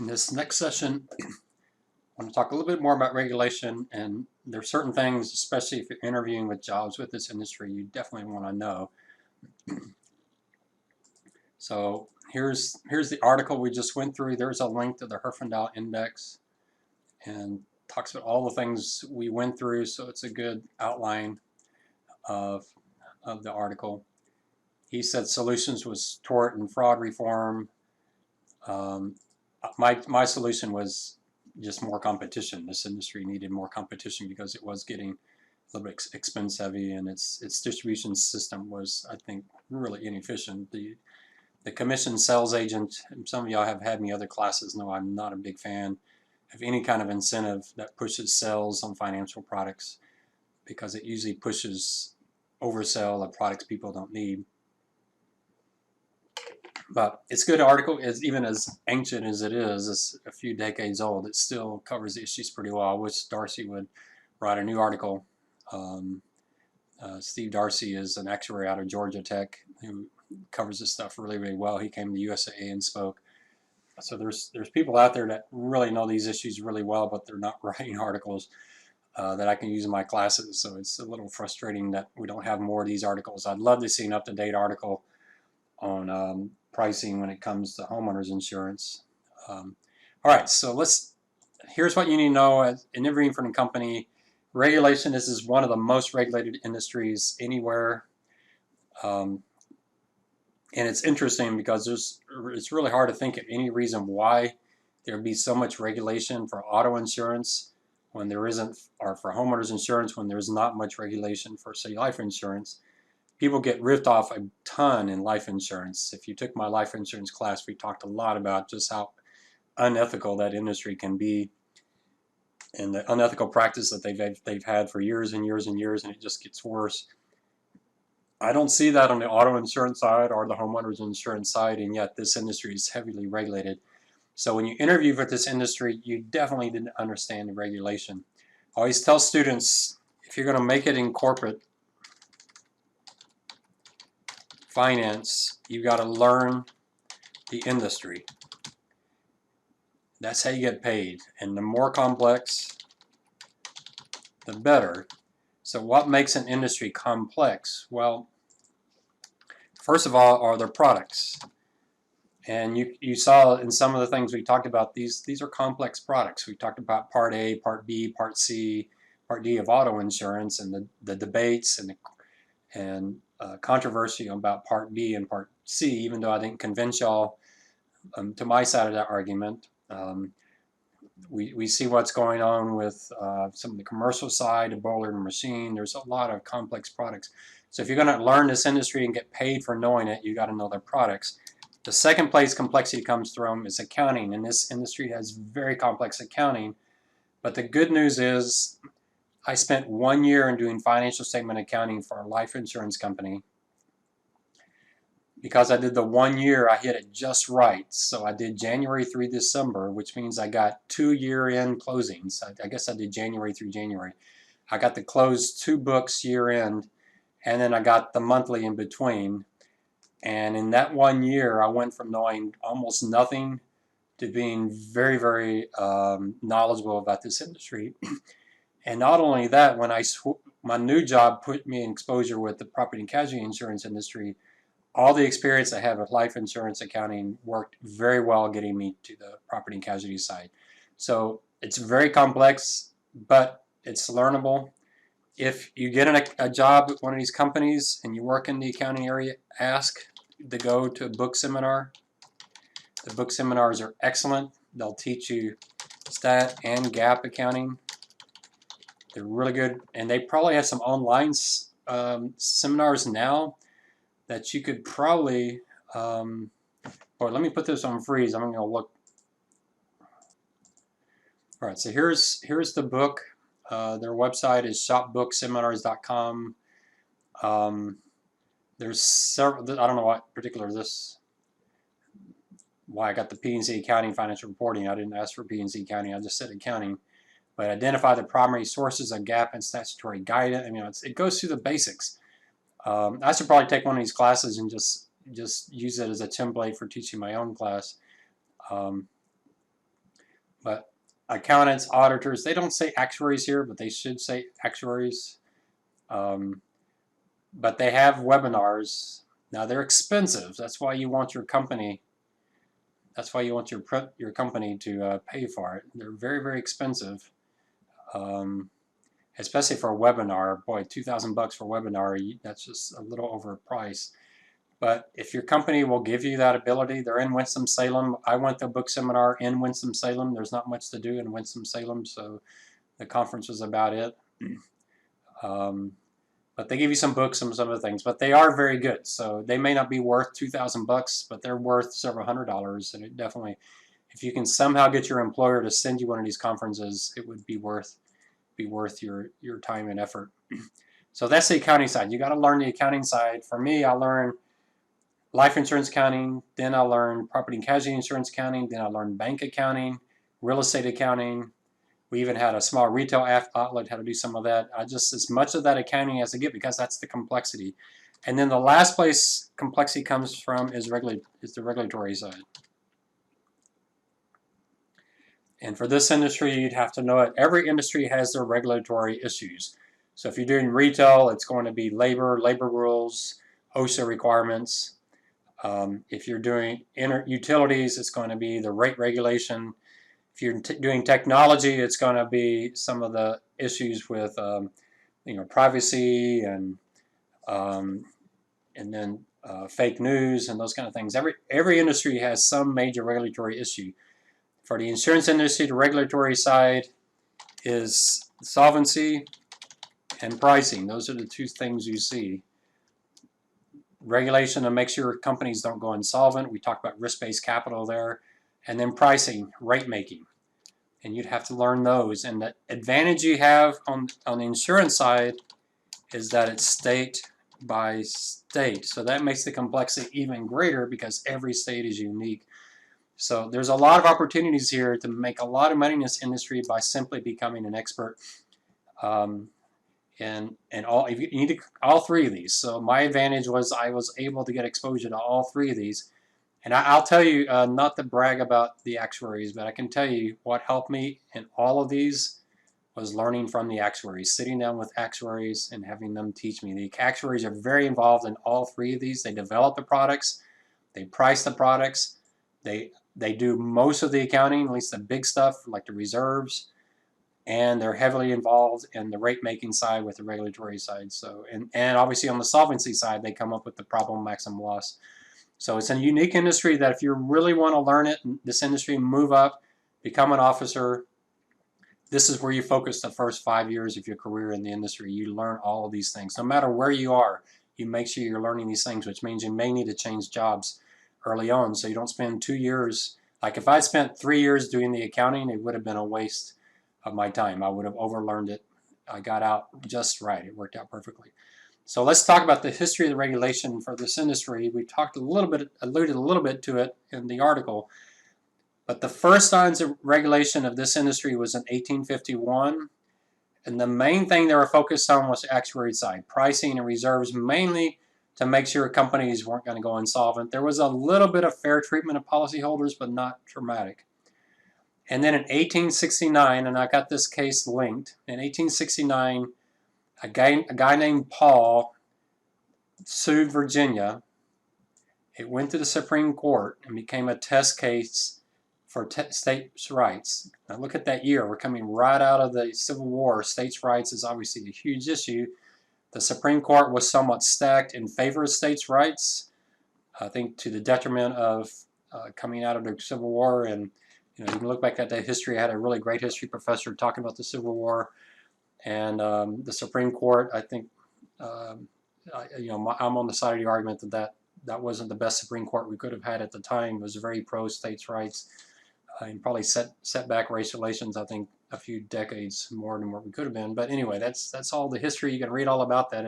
In this next session, I want to talk a little bit more about regulation, and there are certain things, especially if you're interviewing with jobs with this industry, you definitely want to know. So here's the article we just went through. There's a link to the Herfindahl Index and talks about all the things we went through, so it's a good outline of the article. He said solutions was tort and fraud reform. My solution was just more competition. This industry needed more competition because it was getting a little bit expense heavy, and its distribution system was, I think, really inefficient. The commission sales agent, and some of y'all have had me other classes know I'm not a big fan of any kind of incentive that pushes sales on financial products, because it usually pushes oversell of products people don't need. But it's a good article. It's even as ancient as it is, it's a few decades old, it still covers the issues pretty well. I wish Darcy would write a new article. Steve Darcy is an actuary out of Georgia Tech who covers this stuff really, really well. He came to USAA and spoke. So there's people out there that really know these issues really well, but they're not writing articles that I can use in my classes. So it's a little frustrating that we don't have more of these articles. I'd love to see an up-to-date article on pricing when it comes to homeowners insurance. All right, so here's what you need to know as interviewing for a company. Regulation, this is one of the most regulated industries anywhere. And it's interesting because it's really hard to think of any reason why there would be so much regulation for auto insurance when there isn't, or for homeowners insurance when there's not much regulation for, say, life insurance. People get ripped off a ton in life insurance. If you took my life insurance class, we talked a lot about just how unethical that industry can be and the unethical practice that they've had for years and years and years, and it just gets worse. I don't see that on the auto insurance side or the homeowners insurance side, and yet this industry is heavily regulated. So when you interview for this industry, you definitely didn't understand the regulation. I always tell students, if you're going to make it in corporate finance, you got to learn the industry. That's how you get paid, and the more complex, the better. So what makes an industry complex? Well, first of all, are their products. And you saw in some of the things we talked about, these are complex products. We talked about Part A, Part B, Part C, Part D of auto insurance, and the debates and controversy about Part B and Part C, even though I didn't convince y'all to my side of that argument. We see what's going on with some of the commercial side, the boiler and machine. There's a lot of complex products. So if you're going to learn this industry and get paid for knowing it, you got to know their products. The second place complexity comes from is accounting, and this industry has very complex accounting. But the good news is I spent 1 year in doing financial statement accounting for a life insurance company. Because I did the 1 year, I hit it just right. So I did January through December, which means I got 2 year-end closings. I guess I did January through January. I got to close 2 books year-end, and then I got the monthly in between. And in that 1 year, I went from knowing almost nothing to being very, very knowledgeable about this industry. And not only that, when my new job put me in exposure with the property and casualty insurance industry, all the experience I have with life insurance accounting worked very well getting me to the property and casualty side. So it's very complex, but it's learnable. If you get a job at one of these companies and you work in the accounting area, ask to go to a book seminar. The book seminars are excellent. They'll teach you stat and GAAP accounting. They're really good, and they probably have some online seminars now that you could probably, or let me put this on freeze. I'm going to look. All right, so here's the book. Their website is shopbookseminars.com. There's several. I don't know what particular why I got the P&C accounting financial reporting. I didn't ask for P&C accounting. I just said accounting. But identify the primary sources of GAAP and statutory guidance. I mean, it goes through the basics. I should probably take one of these classes and just use it as a template for teaching my own class. But accountants, auditors, they don't say actuaries here, but they should say actuaries. But they have webinars. Now they're expensive. That's why you want your company. That's why you want your company to pay for it. They're very, very expensive, especially for a webinar. Boy, $2,000 for a webinar, that's just a little overpriced. But if your company will give you that ability, they're in Winston-Salem. I went to a book seminar in Winston-Salem. There's not much to do in Winston-Salem, so the conference was about it. But they give you some books and some other things. But they are very good. So they may not be worth $2,000, but they're worth several $100s. And it definitely, if you can somehow get your employer to send you one of these conferences, it would be worth your time and effort. So that's the accounting side. You got to learn the accounting side. For me, I learned life insurance accounting, then I learned property and casualty insurance accounting, then I learned bank accounting, real estate accounting. We even had a small retail outlet, how to do some of that. I just, as much of that accounting as I get, because that's the complexity. And then the last place complexity comes from is the regulatory side. And for this industry, you'd have to know it. Every industry has their regulatory issues. So if you're doing retail, it's going to be labor rules, OSHA requirements. If you're doing utilities, it's going to be the rate regulation. If you're doing technology, it's going to be some of the issues with privacy and then fake news and those kind of things. Every industry has some major regulatory issue. For the insurance industry, the regulatory side is solvency and pricing. Those are the two things you see. Regulation to make sure companies don't go insolvent. We talked about risk-based capital there. And then pricing, rate making. And you'd have to learn those. And the advantage you have on the insurance side is that it's state by state. So that makes the complexity even greater because every state is unique. So there's a lot of opportunities here to make a lot of money in this industry by simply becoming an expert. And you need all three of these. So my advantage was I was able to get exposure to all three of these. And I'll tell you, not to brag about the actuaries, but I can tell you what helped me in all of these was learning from the actuaries, sitting down with actuaries and having them teach me. The actuaries are very involved in all three of these. They develop the products, they price the products, they do most of the accounting, at least the big stuff like the reserves, and they're heavily involved in the rate making side with the regulatory side. So and obviously on the solvency side, they come up with the problem maximum loss. So it's a unique industry that if you really want to learn it, this industry, move up, become an officer, this is where you focus the first 5 years of your career in the industry. You learn all of these things. No matter where you are, you make sure you're learning these things, which means you may need to change jobs early on so you don't spend 2 years. Like if I spent 3 years doing the accounting, it would have been a waste of my time. I would have overlearned it. I got out just right. It worked out perfectly. So let's talk about the history of the regulation for this industry. We talked alluded a little bit to it in the article. But the first signs of regulation of this industry was in 1851. And the main thing they were focused on was the actuary side, pricing and reserves, mainly to make sure companies weren't going to go insolvent. There was a little bit of fair treatment of policyholders, but not dramatic. And then in 1869, and I got this case linked, in 1869, a guy named Paul sued Virginia. It went to the Supreme Court and became a test case for states' rights. Now look at that year. We're coming right out of the Civil War. States' rights is obviously a huge issue. The Supreme Court was somewhat stacked in favor of states' rights, I think to the detriment of coming out of the Civil War. And you can look back at that history. I had a really great history professor talking about the Civil War. And the Supreme Court, I think, I'm on the side of the argument that wasn't the best Supreme Court we could have had at the time. It was very pro-states' rights and probably set back race relations, I think, a few decades more than what we could have been. But anyway, that's all the history. You can read all about that.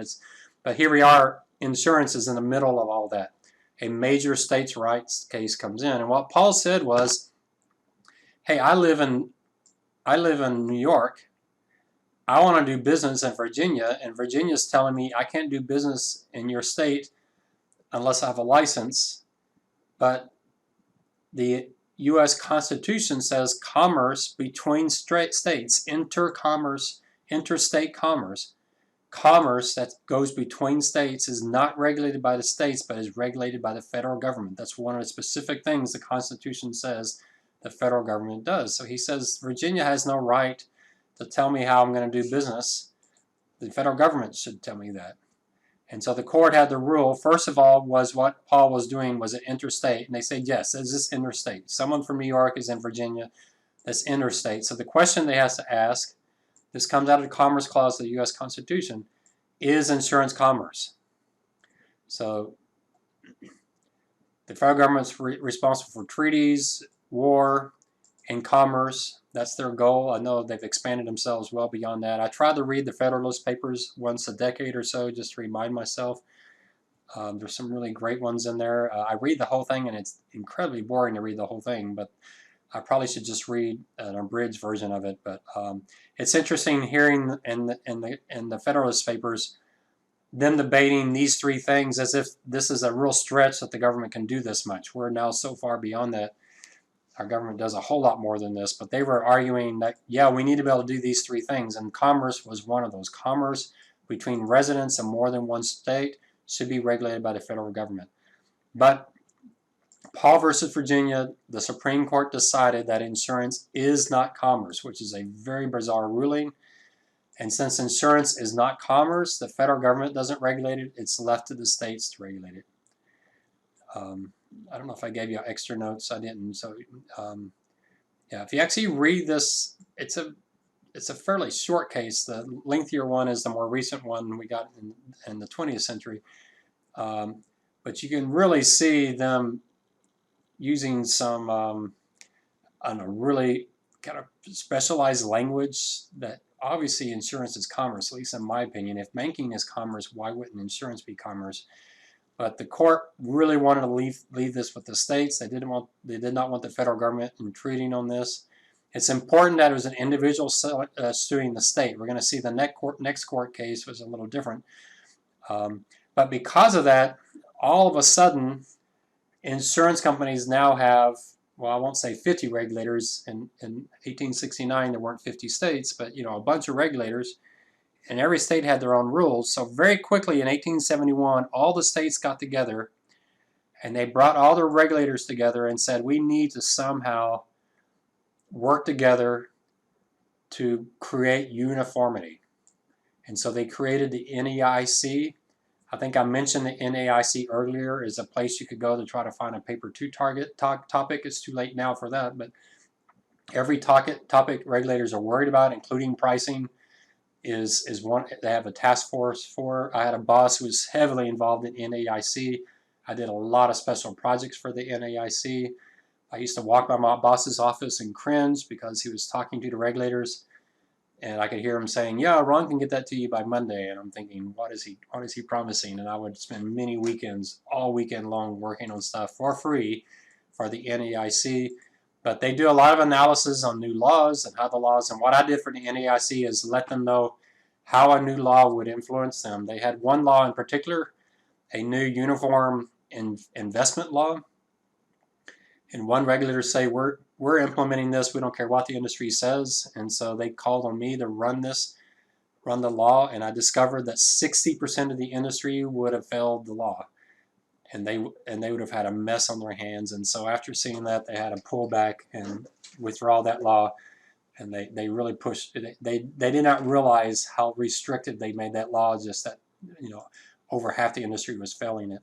But here we are. Insurance is in the middle of all that. A major states' rights case comes in, and what Paul said was, "Hey, I live in New York. I want to do business in Virginia, and Virginia's telling me I can't do business in your state unless I have a license, but the U.S. Constitution says commerce between states, interstate commerce, commerce that goes between states is not regulated by the states but is regulated by the federal government. That's one of the specific things the Constitution says the federal government does. So he says Virginia has no right to tell me how I'm going to do business. The federal government should tell me that. And so the court had the rule, first of all, was what Paul was doing, was it interstate? And they said, yes, is this interstate? Someone from New York is in Virginia, that's interstate. So the question they have to ask, this comes out of the Commerce Clause of the U.S. Constitution, is insurance commerce? So the federal government's responsible for treaties, war, and commerce. That's their goal. I know they've expanded themselves well beyond that. I try to read the Federalist Papers once a decade or so just to remind myself. There's some really great ones in there. I read the whole thing, and it's incredibly boring to read the whole thing, but I probably should just read an abridged version of it. But it's interesting hearing in the Federalist Papers them debating these three things as if this is a real stretch that the government can do this much. We're now so far beyond that. Our government does a whole lot more than this, but they were arguing that, yeah, we need to be able to do these three things, and commerce was one of those. Commerce between residents in more than one state should be regulated by the federal government. But Paul versus Virginia, the Supreme Court decided that insurance is not commerce, which is a very bizarre ruling. And since insurance is not commerce, the federal government doesn't regulate it. It's left to the states to regulate it. I don't know if I gave you extra notes. I didn't. So, yeah, if you actually read this, it's a fairly short case. The lengthier one is the more recent one we got in the 20th century. But you can really see them using some, I don't know, really kind of specialized language that obviously insurance is commerce, at least in my opinion. If banking is commerce, why wouldn't insurance be commerce? But the court really wanted to leave this with the states. They did not want the federal government intruding on this. It's important that it was an individual suing the state. We're going to see the next court case was a little different. But because of that, all of a sudden, insurance companies now have, well, I won't say 50 regulators. In 1869, there weren't 50 states, but a bunch of regulators. And every state had their own rules. So very quickly in 1871, all the states got together and they brought all their regulators together and said, we need to somehow work together to create uniformity. And so they created the NAIC. I think I mentioned the NAIC earlier is a place you could go to try to find a paper 2 topic. It's too late now for that, but every topic regulators are worried about, including pricing, is one they have a task force for. I had a boss who was heavily involved in NAIC. I did a lot of special projects for the NAIC. I used to walk by my boss's office and cringe because he was talking to the regulators, and I could hear him saying, "Yeah, Ron can get that to you by Monday." And I'm thinking, what is he promising? And I would spend many weekends, all weekend long, working on stuff for free for the NAIC. But they do a lot of analysis on new laws and how the laws, and what I did for the NAIC is let them know how a new law would influence them. They had one law in particular, a new uniform investment law. And one regulator say, we're implementing this, we don't care what the industry says. And so they called on me to run the law, and I discovered that 60% of the industry would have failed the law. And they would have had a mess on their hands. And so after seeing that, they had to pull back and withdraw that law. And they really pushed it. They did not realize how restricted they made that law, just that over half the industry was failing it.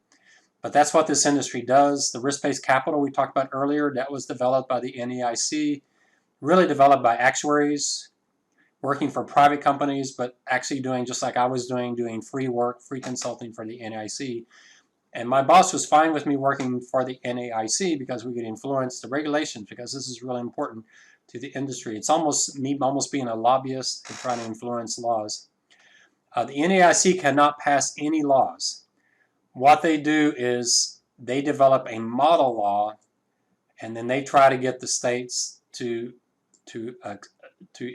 But that's what this industry does. The risk-based capital we talked about earlier, that was developed by the NAIC, really developed by actuaries working for private companies, but actually doing just like I was doing free work, free consulting for the NAIC. And my boss was fine with me working for the NAIC because we could influence the regulations, because this is really important to the industry. It's almost me being a lobbyist and trying to influence laws. The NAIC cannot pass any laws. What they do is they develop a model law, and then they try to get the states to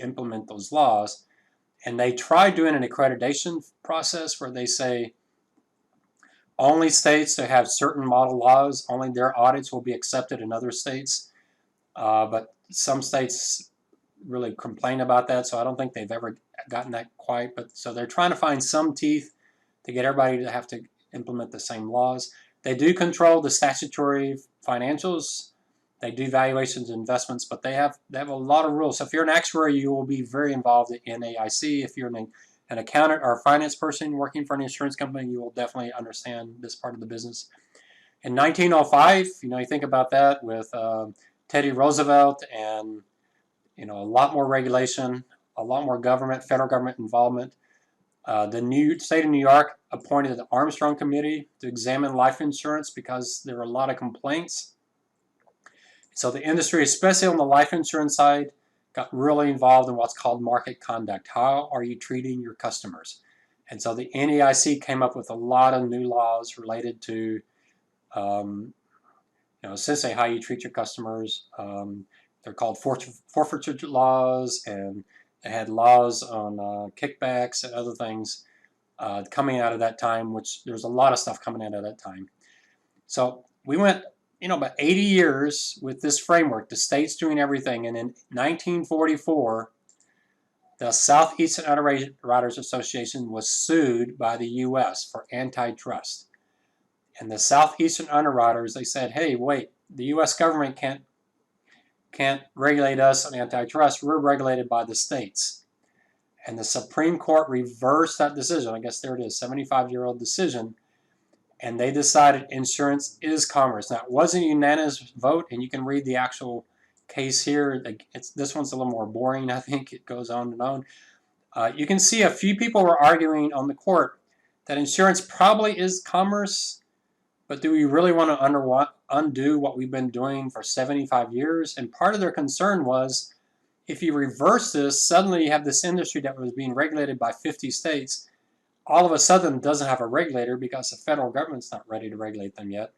implement those laws. And they try doing an accreditation process where they say, only states that have certain model laws, only their audits will be accepted in other states. but some states really complain about that, so I don't think they've ever gotten that quite. But so they're trying to find some teeth to get everybody to have to implement the same laws. They do control the statutory financials. They do valuations and investments, but they have a lot of rules. So if you're an actuary, you will be very involved in NAIC. If you're an accountant or a finance person working for an insurance company, you will definitely understand this part of the business. In 1905, you think about that with Teddy Roosevelt and a lot more regulation, a lot more federal government involvement. The new state of New York appointed the Armstrong Committee to examine life insurance because there were a lot of complaints. So the industry, especially on the life insurance side, got really involved in what's called market conduct. How are you treating your customers? And so the NAIC came up with a lot of new laws related to, essentially how you treat your customers. They're called forfeiture laws, and they had laws on kickbacks and other things coming out of that time, which there's a lot of stuff coming out of that time. So we went, about 80 years with this framework, the states doing everything. And in 1944, the Southeastern Underwriters Association was sued by the U.S. for antitrust. And the Southeastern Underwriters, they said, hey, wait, the U.S. government can't regulate us on antitrust. We're regulated by the states. And the Supreme Court reversed that decision. I guess there it is, 75-year-old decision. And they decided insurance is commerce. Now, it wasn't a unanimous vote, and you can read the actual case here. This one's a little more boring, I think. It goes on and on. You can see a few people were arguing on the court that insurance probably is commerce, but do we really want to undo what we've been doing for 75 years? And part of their concern was, if you reverse this, suddenly you have this industry that was being regulated by 50 states, all of a sudden doesn't have a regulator because the federal government's not ready to regulate them yet.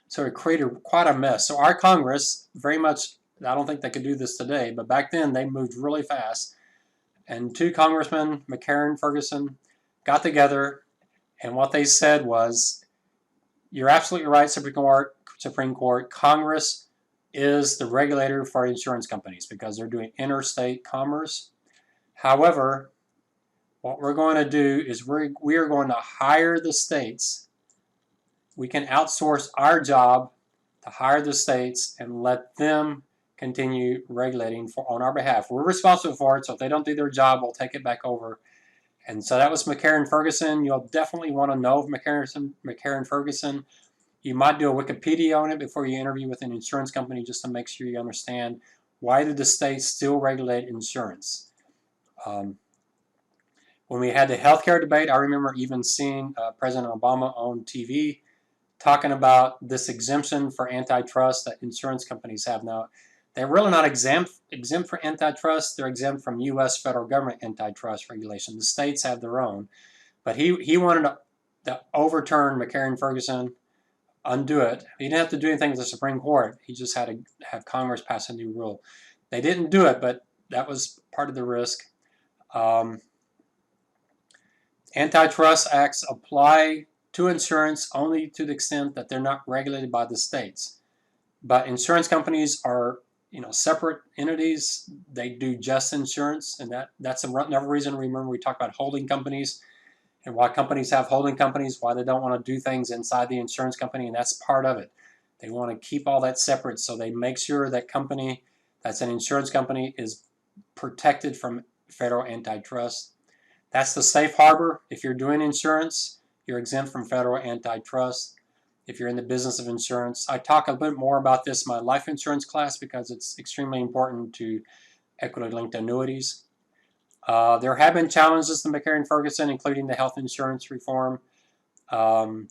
So it created quite a mess. So our Congress, very much, I don't think they could do this today, but back then they moved really fast. And two congressmen, McCarthyFerguson, got together, and what they said was, you're absolutely right, Supreme Court. Congress is the regulator for insurance companies because they're doing interstate commerce. However, what we're going to do is we are going to hire the states. We can outsource our job to hire the states and let them continue regulating on our behalf. We're responsible for it, so if they don't do their job, we'll take it back over. And so that was McCarthyFerguson. You'll definitely want to know of McCarthyFerguson. You might do a Wikipedia on it before you interview with an insurance company just to make sure you understand why did the states still regulate insurance. When we had the healthcare debate, I remember even seeing President Obama on TV talking about this exemption for antitrust that insurance companies have now. They're really not exempt for antitrust. They're exempt from U.S. federal government antitrust regulation. The states have their own. But he wanted to overturn McCarthyFerguson, undo it. He didn't have to do anything with the Supreme Court. He just had to have Congress pass a new rule. They didn't do it, but that was part of the risk. Antitrust acts apply to insurance only to the extent that they're not regulated by the states. But insurance companies are, separate entities. They do just insurance, and that's another reason. Remember, we talked about holding companies and why companies have holding companies, why they don't want to do things inside the insurance company, and that's part of it. They want to keep all that separate, so they make sure that company that's an insurance company is protected from federal antitrust. That's the safe harbor. If you're doing insurance, you're exempt from federal antitrust. If you're in the business of insurance, I talk a bit more about this in my life insurance class because it's extremely important to equity-linked annuities. There have been challenges to McCarthyFerguson, including the health insurance reform. In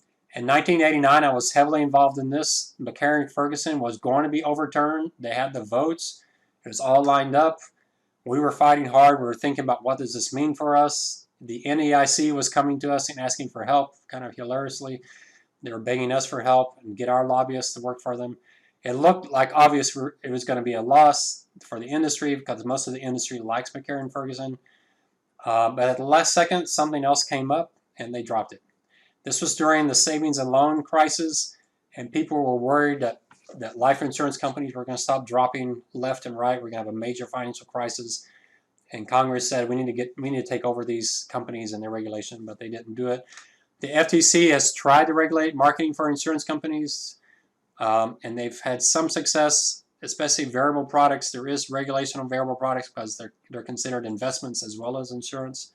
1989, I was heavily involved in this. McCarthyFerguson was going to be overturned. They had the votes. It was all lined up. We were fighting hard. We were thinking about what does this mean for us. The NAIC was coming to us and asking for help, kind of hilariously. They were begging us for help and get our lobbyists to work for them. It looked like obvious it was going to be a loss for the industry because most of the industry likes McCarthyFerguson. But at the last second, something else came up and they dropped it. This was during the savings and loan crisis, and people were worried that that life insurance companies were going to stop dropping left and right. We're going to have a major financial crisis. And Congress said we need to take over these companies and their regulation, but they didn't do it. The FTC has tried to regulate marketing for insurance companies, and they've had some success, especially variable products. There is regulation on variable products because they're considered investments as well as insurance.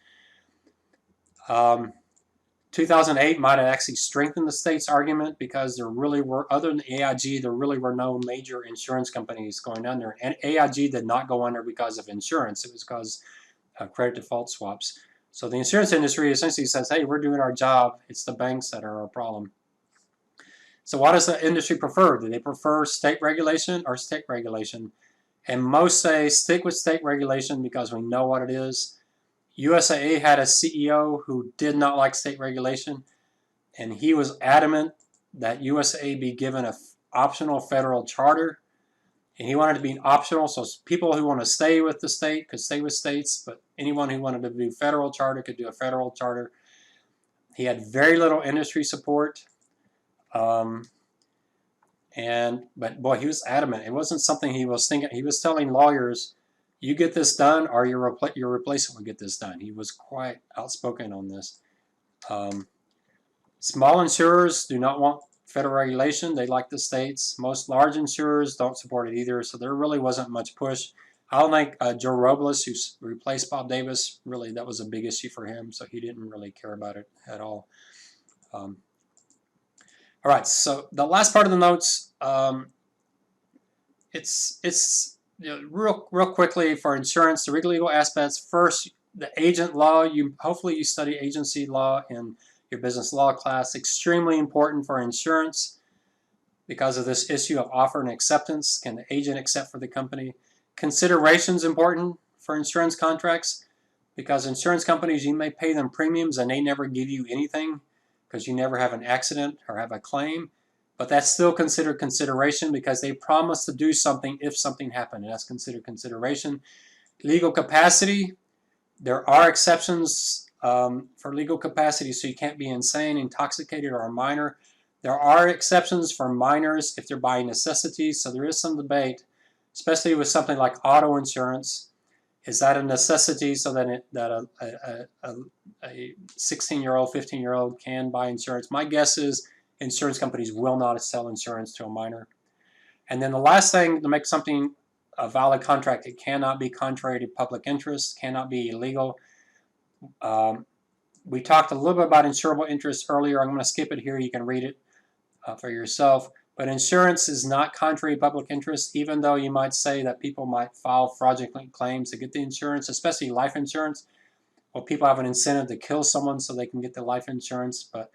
2008 might have actually strengthened the state's argument because there really were, other than AIG, there really were no major insurance companies going under. And AIG did not go under because of insurance. It was because of credit default swaps. So the insurance industry essentially says, hey, we're doing our job. It's the banks that are our problem. So what does the industry prefer? Do they prefer state regulation or state regulation? And most say stick with state regulation because we know what it is. USAA had a CEO who did not like state regulation, and he was adamant that USAA be given an optional federal charter, and he wanted it to be optional, so people who want to stay with the state could stay with states, but anyone who wanted to do federal charter could do a federal charter. He had very little industry support, but boy, he was adamant. It wasn't something he was thinking. He was telling lawyers, you get this done or your replacement will get this done. He was quite outspoken on this. Small insurers do not want federal regulation. They like the states. Most large insurers don't support it either, so there really wasn't much push. I don't think Joe Robles, who replaced Bob Davis, really that was a big issue for him, so he didn't really care about it at all. All right, so the last part of the notes, it's you know, real quickly for insurance, the legal aspects. First, the agent law. Hopefully you study agency law in your business law class. Extremely important for insurance because of this issue of offer and acceptance. Can the agent accept for the company? Considerations important for insurance contracts because insurance companies, you may pay them premiums and they never give you anything because you never have an accident or have a claim. But that's still considered consideration because they promise to do something if something happened, and that's considered consideration. Legal capacity, there are exceptions for legal capacity, so you can't be insane, intoxicated, or a minor. There are exceptions for minors if they're by necessity, so there is some debate, especially with something like auto insurance. Is that a necessity so that a 16-year-old, 15-year-old can buy insurance? My guess is insurance companies will not sell insurance to a minor. And then the last thing, to make something a valid contract, it cannot be contrary to public interest, cannot be illegal. We talked a little bit about insurable interest earlier. I'm going to skip it here. You can read it for yourself. But insurance is not contrary to public interest, even though you might say that people might file fraudulent claims to get the insurance, especially life insurance. Well, people have an incentive to kill someone so they can get the life insurance, but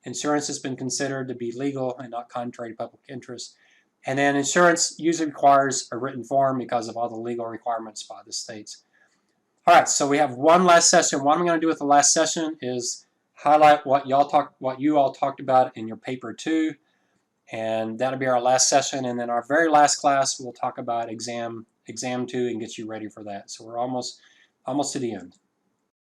insurance has been considered to be legal and not contrary to public interest. And then insurance usually requires a written form because of all the legal requirements by the states. All right, so we have one last session. What I'm going to do with the last session is highlight what you all talked about in your paper 2, and that'll be our last session. And then our very last class, we'll talk about exam 2 and get you ready for that. So we're almost to the end.